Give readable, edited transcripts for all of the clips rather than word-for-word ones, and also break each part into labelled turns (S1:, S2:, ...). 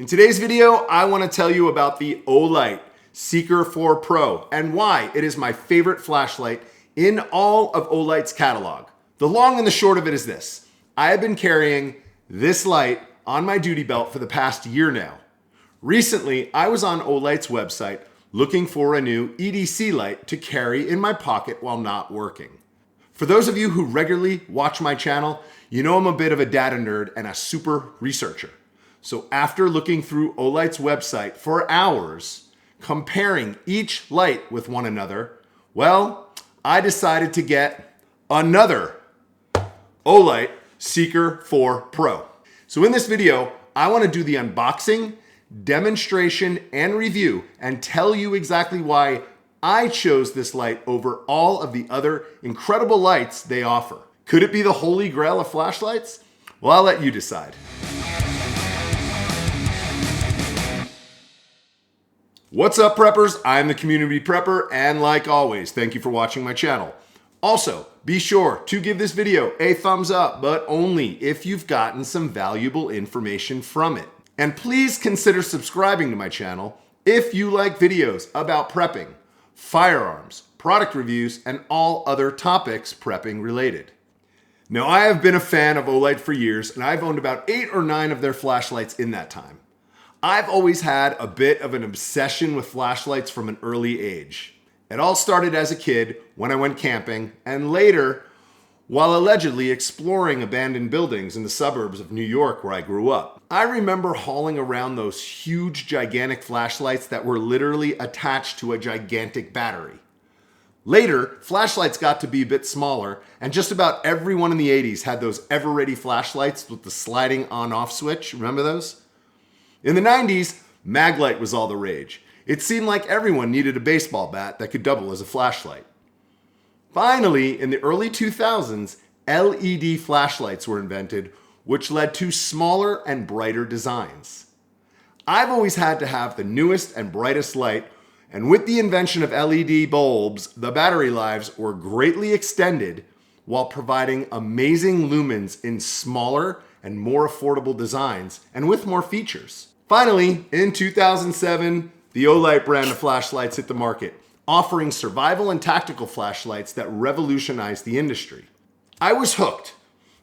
S1: In today's video, I want to tell you about the Olight Seeker 4 Pro and why it is my favorite flashlight in all of Olight's catalog. The long and the short of it is this. I have been carrying this light on my duty belt for the past year now. Recently, I was on Olight's website looking for a new EDC light to carry in my pocket while not working. For those of you who regularly watch my channel, you know I'm a bit of a data nerd and a super researcher. So after looking through Olight's website for hours, comparing each light with one another, well, I decided to get another Olight Seeker 4 Pro. So in this video, I want to do the unboxing, demonstration, and review and tell you exactly why I chose this light over all of the other incredible lights they offer. Could it be the holy grail of flashlights? Well, I'll let you decide. What's up, preppers? I'm the Community Prepper, and like always, thank you for watching my channel. Also, be sure to give this video a thumbs up, but only if you've gotten some valuable information from it. And please consider subscribing to my channel if you like videos about prepping, firearms, product reviews, and all other topics prepping related. Now, I have been a fan of Olight for years, and I've owned about 8 or 9 of their flashlights in that time. I've always had a bit of an obsession with flashlights from an early age. It all started as a kid when I went camping, and later, while allegedly exploring abandoned buildings in the suburbs of New York where I grew up. I remember hauling around those huge, gigantic flashlights that were literally attached to a gigantic battery. Later, flashlights got to be a bit smaller, and just about everyone in the 80s had those ever-ready flashlights with the sliding on-off switch. Remember those? In the 90s, Maglite was all the rage. It seemed like everyone needed a baseball bat that could double as a flashlight. Finally, in the early 2000s, LED flashlights were invented, which led to smaller and brighter designs. I've always had to have the newest and brightest light, and with the invention of LED bulbs, the battery lives were greatly extended while providing amazing lumens in smaller and more affordable designs and with more features. Finally, in 2007, the Olight brand of flashlights hit the market, offering survival and tactical flashlights that revolutionized the industry. I was hooked,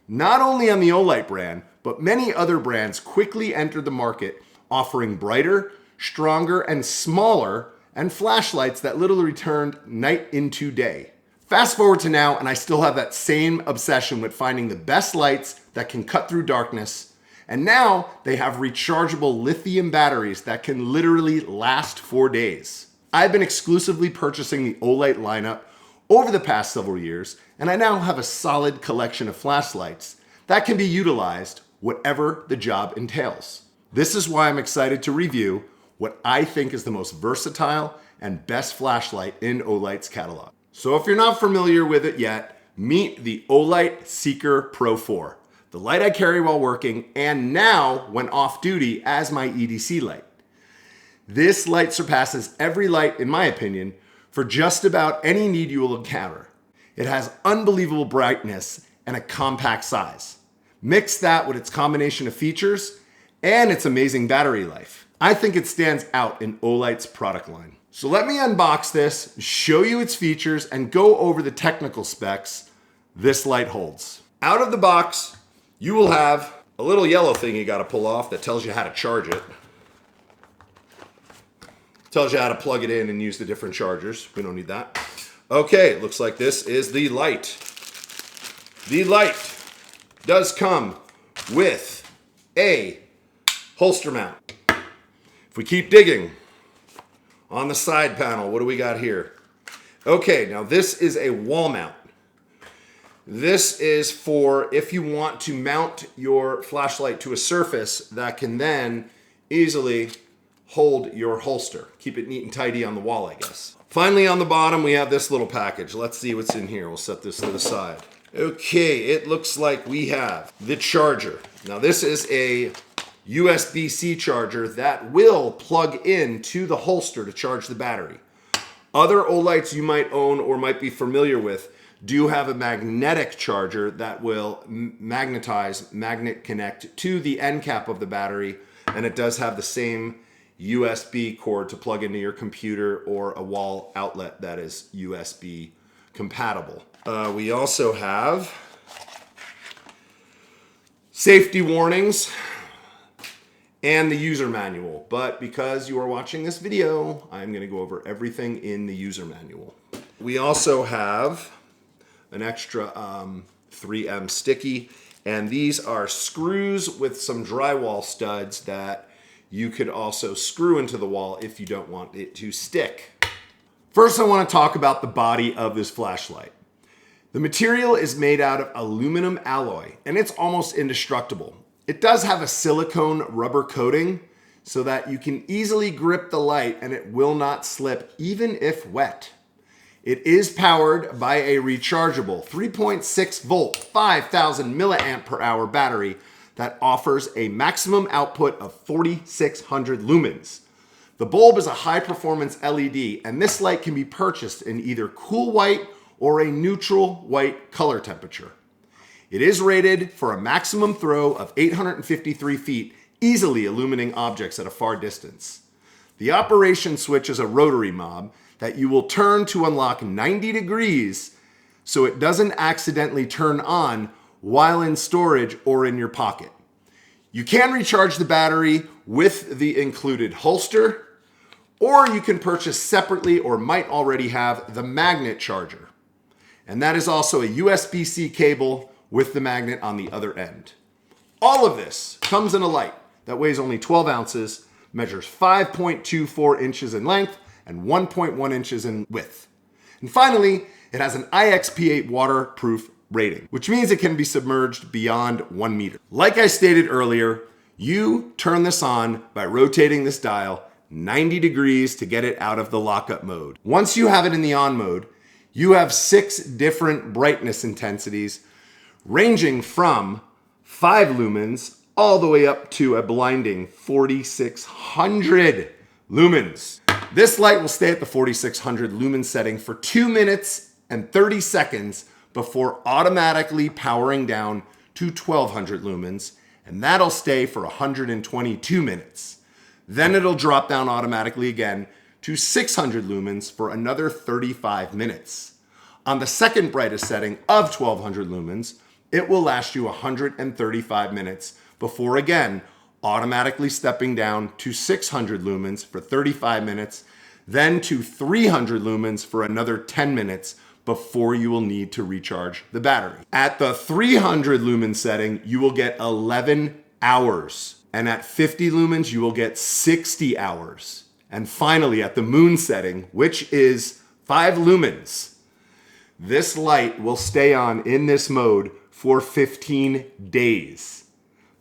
S1: not only on the Olight brand, but many other brands quickly entered the market, offering brighter, stronger, and smaller, and flashlights that literally turned night into day. Fast forward to now, and I still have that same obsession with finding the best lights that can cut through darkness. And now they have rechargeable lithium batteries that can literally last for days. I've been exclusively purchasing the Olight lineup over the past several years, and I now have a solid collection of flashlights that can be utilized whatever the job entails. This is why I'm excited to review what I think is the most versatile and best flashlight in Olight's catalog. So if you're not familiar with it yet, meet the Olight Seeker Pro 4. The light I carry while working, and now when off duty as my EDC light. This light surpasses every light, in my opinion, for just about any need you will encounter. It has unbelievable brightness and a compact size. Mix that with its combination of features and its amazing battery life. I think it stands out in Olight's product line. So let me unbox this, show you its features, and go over the technical specs this light holds. Out of the box, you will have a little yellow thing you got to pull off that tells you how to charge it. Tells you how to plug it in and use the different chargers. We don't need that. Okay, looks like this is the light. The light does come with a holster mount. If we keep digging on the side panel, what do we got here? Okay, now this is a wall mount. This is for if you want to mount your flashlight to a surface that can then easily hold your holster. Keep it neat and tidy on the wall, I guess. Finally, on the bottom, we have this little package. Let's see what's in here. We'll set this to the side. Okay, it looks like we have the charger. Now, this is a USB-C charger that will plug into the holster to charge the battery. Other Olights you might own or might be familiar with do have a magnetic charger that will magnet connect to the end cap of the battery and it does have the same USB cord to plug into your computer or a wall outlet that is USB compatible. We also have safety warnings and the user manual, but because you are watching this video, I'm going to go over everything in the user manual. We also have an extra 3M sticky, and these are screws with some drywall studs that you could also screw into the wall if you don't want it to stick. First, I want to talk about the body of this flashlight. The material is made out of aluminum alloy, and it's almost indestructible. It does have a silicone rubber coating so that you can easily grip the light and it will not slip even if wet. It is powered by a rechargeable 3.6 volt, 5,000 milliamp per hour battery that offers a maximum output of 4,600 lumens. The bulb is a high performance LED, and this light can be purchased in either cool white or a neutral white color temperature. It is rated for a maximum throw of 853 feet, easily illuminating objects at a far distance. The operation switch is a rotary knob that you will turn to unlock 90 degrees so it doesn't accidentally turn on while in storage or in your pocket. You can recharge the battery with the included holster, or you can purchase separately or might already have the magnet charger. And that is also a USB-C cable with the magnet on the other end. All of this comes in a light that weighs only 12 ounces, measures 5.24 inches in length and 1.1 inches in width. And finally, it has an IXP8 waterproof rating, which means it can be submerged beyond 1 meter. Like I stated earlier, you turn this on by rotating this dial 90 degrees to get it out of the lockup mode. Once you have it in the on mode, you have 6 different brightness intensities ranging from 5 lumens all the way up to a blinding 4,600 lumens. This light will stay at the 4,600 lumen setting for 2 minutes and 30 seconds before automatically powering down to 1,200 lumens, and that'll stay for 122 minutes. Then it'll drop down automatically again to 600 lumens for another 35 minutes. On the second brightest setting of 1,200 lumens, it will last you 135 minutes before again automatically stepping down to 600 lumens for 35 minutes, then to 300 lumens for another 10 minutes before you will need to recharge the battery. At the 300 lumen setting, you will get 11 hours. And at 50 lumens, you will get 60 hours. And finally, at the moon setting, which is 5 lumens, this light will stay on in this mode for 15 days.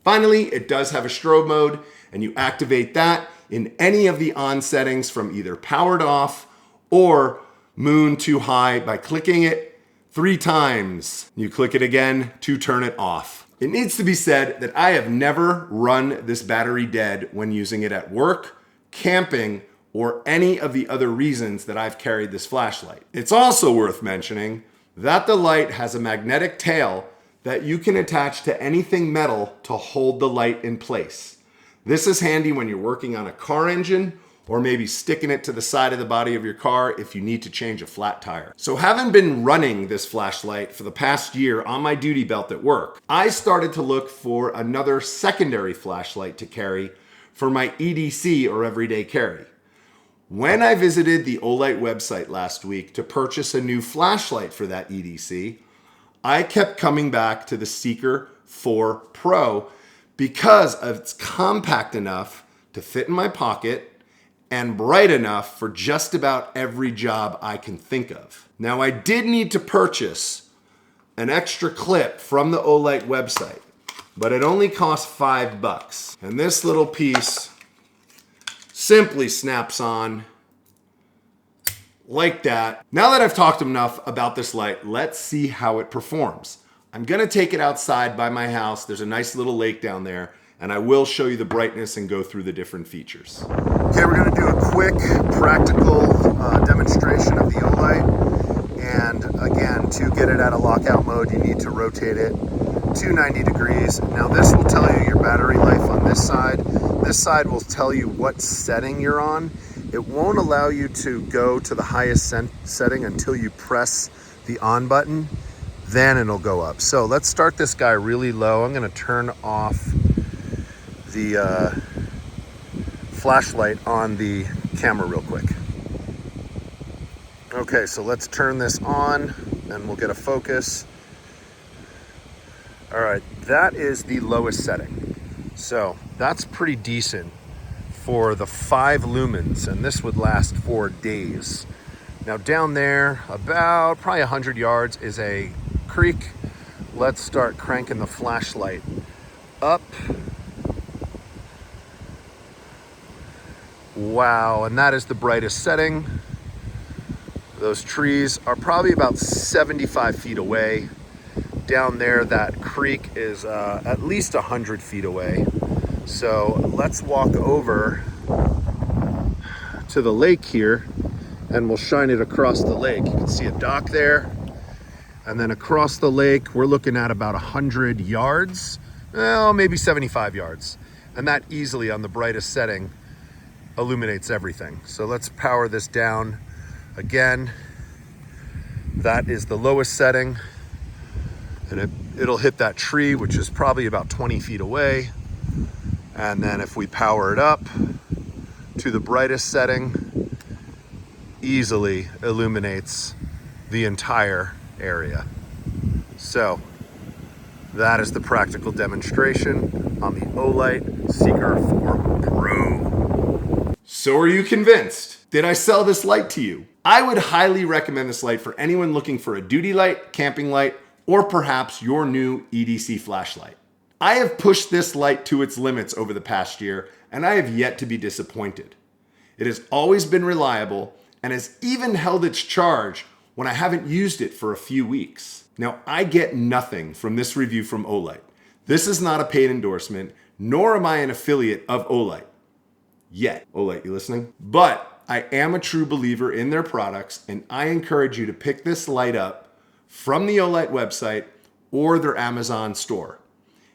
S1: Finally, it does have a strobe mode, and you activate that in any of the on settings from either powered off or moon to high by clicking it 3 times. You click it again to turn it off. It needs to be said that I have never run this battery dead when using it at work, camping, or any of the other reasons that I've carried this flashlight. It's also worth mentioning that the light has a magnetic tail that you can attach to anything metal to hold the light in place. This is handy when you're working on a car engine or maybe sticking it to the side of the body of your car if you need to change a flat tire. So having been running this flashlight for the past year on my duty belt at work, I started to look for another secondary flashlight to carry for my EDC or everyday carry. When I visited the Olight website last week to purchase a new flashlight for that EDC, I kept coming back to the Seeker 4 Pro because it's compact enough to fit in my pocket and bright enough for just about every job I can think of. Now, I did need to purchase an extra clip from the Olight website, but it only cost $5. And this little piece simply snaps on like that. Now that I've talked enough about this light, let's see how it performs. I'm gonna take it outside by my house. There's a nice little lake down there, and I will show you the brightness and go through the different features. Okay, we're gonna do a quick practical demonstration of the Olight. And again, to get it out of lockout mode, you need to rotate it to 90 degrees. Now this will tell you your battery life on this side. this side will tell you what setting you're on. It won't allow you to go to the highest setting until you press the on button, then it'll go up. So let's start this guy really low. I'm gonna turn off the flashlight on the camera real quick. Okay, so let's turn this on and we'll get a focus. All right, that is the lowest setting. So that's pretty decent for the 5 lumens, and this would last for days. Now down there, about probably 100 yards is a creek. Let's start cranking the flashlight up. Wow, and that is the brightest setting. Those trees are probably about 75 feet away. Down there, that creek is at least 100 feet away. So let's walk over to the lake here and we'll shine it across the lake. You can see a dock there. And then across the lake, we're looking at about 100 yards, well, maybe 75 yards. And that easily on the brightest setting illuminates everything. So let's power this down again. That is the lowest setting. And it'll hit that tree, which is probably about 20 feet away. And then if we power it up to the brightest setting, easily illuminates the entire area. So that is the practical demonstration on the Olight Seeker 4 Pro. So are you convinced? Did I sell this light to you? I would highly recommend this light for anyone looking for a duty light, camping light, or perhaps your new EDC flashlight. I have pushed this light to its limits over the past year, and I have yet to be disappointed. It has always been reliable and has even held its charge when I haven't used it for a few weeks. Now, I get nothing from this review from Olight. This is not a paid endorsement, nor am I an affiliate of Olight. Yet. Olight, you listening? But I am a true believer in their products, and I encourage you to pick this light up from the Olight website or their Amazon store.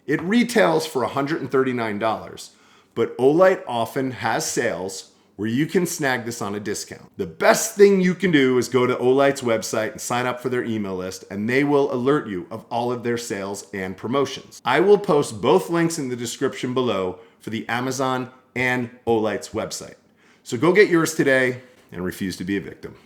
S1: It retails for $139, but Olight often has sales where you can snag this on a discount. The best thing you can do is go to Olight's website and sign up for their email list, and they will alert you of all of their sales and promotions. I will post both links in the description below for the Amazon and Olight's website. So go get yours today and refuse to be a victim.